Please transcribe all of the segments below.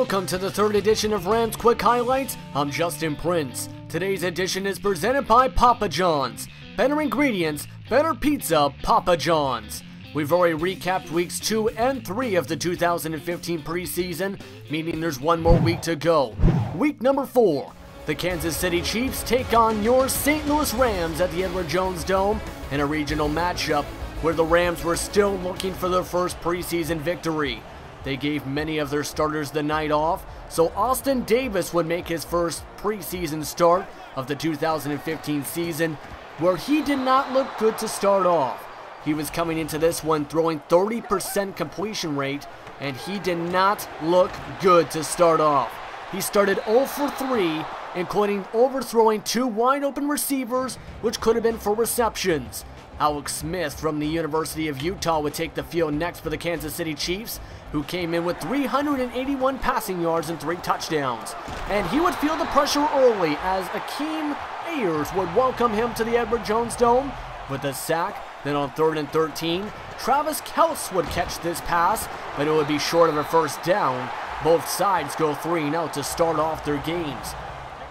Welcome to the third edition of Rams Quick Highlights. I'm Justin Prince. Today's edition is presented by Papa John's. Better ingredients, better pizza, Papa John's. We've already recapped weeks 2 and 3 of the 2015 preseason, meaning there's one more week to go. Week number 4. The Kansas City Chiefs take on your St. Louis Rams at the Edward Jones Dome in a regional matchup where the Rams were still looking for their first preseason victory. They gave many of their starters the night off, so Austin Davis would make his first preseason start of the 2015 season, where he did not look good to start off. He was coming into this one throwing 30% completion rate, and he did not look good to start off. He started 0 for 3, including overthrowing 2 wide open receivers, which could have been for receptions. Alex Smith from the University of Utah would take the field next for the Kansas City Chiefs, who came in with 381 passing yards and 3 touchdowns. And he would feel the pressure early as Akeem Ayers would welcome him to the Edward Jones Dome with a sack. Then on 3rd and 13, Travis Kelce would catch this pass, but it would be short of a first down. Both sides go 3-0 to start off their games.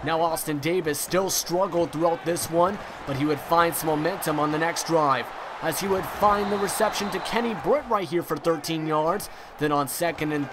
Now Austin Davis still struggled throughout this one, but he would find some momentum on the next drive, as he would find the reception to Kenny Britt right here for 13 yards. Then on 2nd and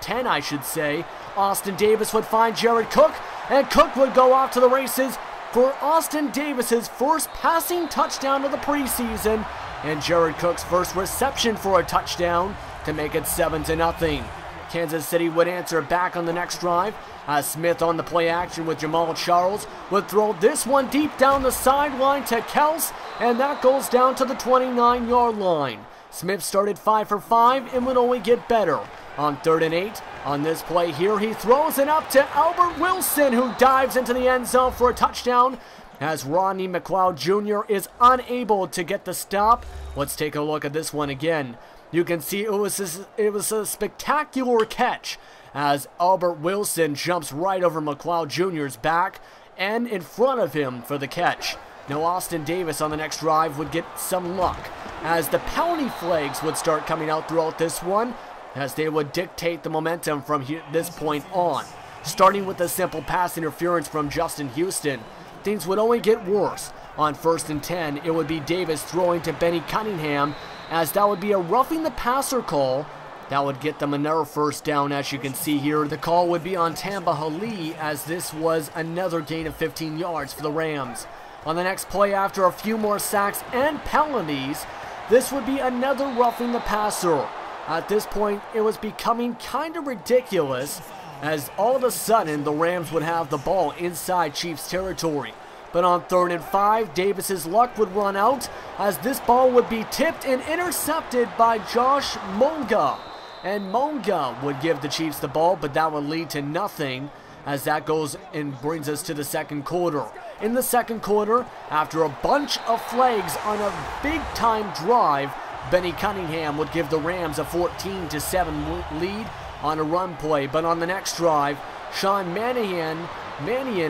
10 I should say, Austin Davis would find Jared Cook, and Cook would go off to the races for Austin Davis's first passing touchdown of the preseason, and Jared Cook's first reception for a touchdown to make it 7-0. Kansas City would answer back on the next drive, as Smith on the play action with Jamal Charles would throw this one deep down the sideline to Kelce, and that goes down to the 29-yard line. Smith started 5 for 5 and would only get better. On 3rd and 8, on this play here, he throws it up to Albert Wilson, who dives into the end zone for a touchdown, as Rodney McLeod Jr. is unable to get the stop. Let's take a look at this one again. You can see it was a spectacular catch, as Albert Wilson jumps right over McLeod Jr.'s back and in front of him for the catch. Now Austin Davis on the next drive would get some luck, as the penalty flags would start coming out throughout this one, as they would dictate the momentum from this point on. Starting with a simple pass interference from Justin Houston, things would only get worse. On 1st and 10, it would be Davis throwing to Benny Cunningham, as that would be a roughing the passer call. That would get them another first down. As you can see here, the call would be on Tamba Hali, as this was another gain of 15 yards for the Rams. On the next play, after a few more sacks and penalties, this would be another roughing the passer. At this point, it was becoming kind of ridiculous, as all of a sudden the Rams would have the ball inside Chiefs territory. But on 3rd and 5, Davis's luck would run out, as this ball would be tipped and intercepted by Josh Monga. And Monga would give the Chiefs the ball, but that would lead to nothing, as that goes and brings us to the second quarter. In the second quarter, after a bunch of flags on a big-time drive, Benny Cunningham would give the Rams a 14-7 lead on a run play. But on the next drive, Sean Mannion,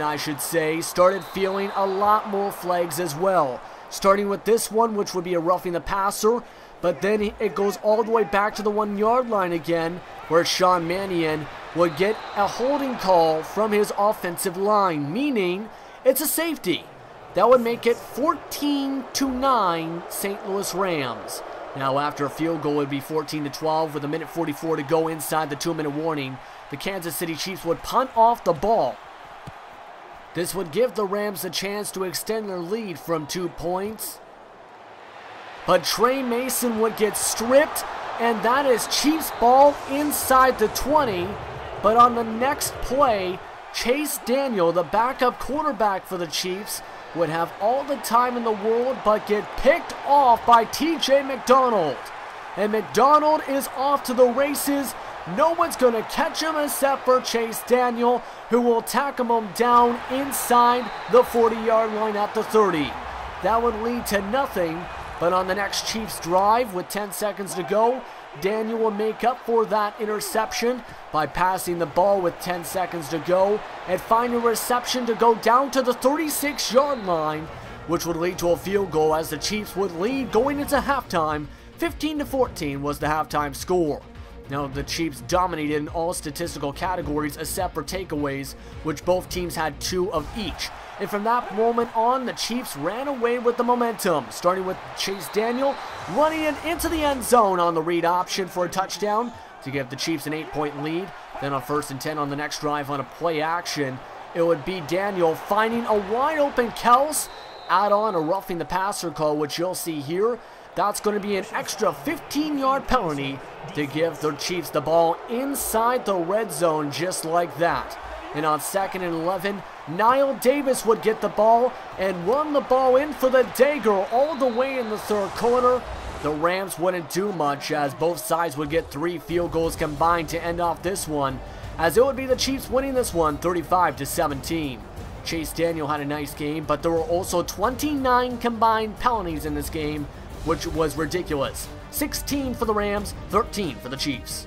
I should say, started feeling a lot more flags as well. Starting with this one, which would be a roughing the passer, but then it goes all the way back to the 1-yard line again, where Sean Mannion would get a holding call from his offensive line, meaning it's a safety. That would make it 14-9 St. Louis Rams. Now after a field goal, it would be 14-12 with 1:44 to go inside the 2-minute warning. The Kansas City Chiefs would punt off the ball. This would give the Rams a chance to extend their lead from 2 points. But Trey Mason would get stripped, and that is Chiefs ball inside the 20. But on the next play, Chase Daniel, the backup quarterback for the Chiefs, would have all the time in the world but get picked off by TJ McDonald. And McDonald is off to the races. No one's going to catch him except for Chase Daniel, who will tackle him down inside the 40-yard line at the 30. That would lead to nothing, but on the next Chiefs drive with 10 seconds to go, Daniel will make up for that interception by passing the ball with 10 seconds to go and find a reception to go down to the 36-yard line, which would lead to a field goal as the Chiefs would lead going into halftime. 15-14 was the halftime score. Now, the Chiefs dominated in all statistical categories except for takeaways, which both teams had 2 of each. And from that moment on, the Chiefs ran away with the momentum, starting with Chase Daniel running it into the end zone on the read option for a touchdown to give the Chiefs an 8-point lead. Then on 1st and 10 on the next drive on a play action, it would be Daniel finding a wide open Kels, add on a roughing the passer call, which you'll see here. That's going to be an extra 15-yard penalty to give the Chiefs the ball inside the red zone just like that. And on 2nd and 11, Niall Davis would get the ball and run the ball in for the dagger all the way in the 3rd quarter. The Rams wouldn't do much as both sides would get 3 field goals combined to end off this one, as it would be the Chiefs winning this one 35-17. Chase Daniel had a nice game, but there were also 29 combined penalties in this game, which was ridiculous. 16 for the Rams, 13 for the Chiefs.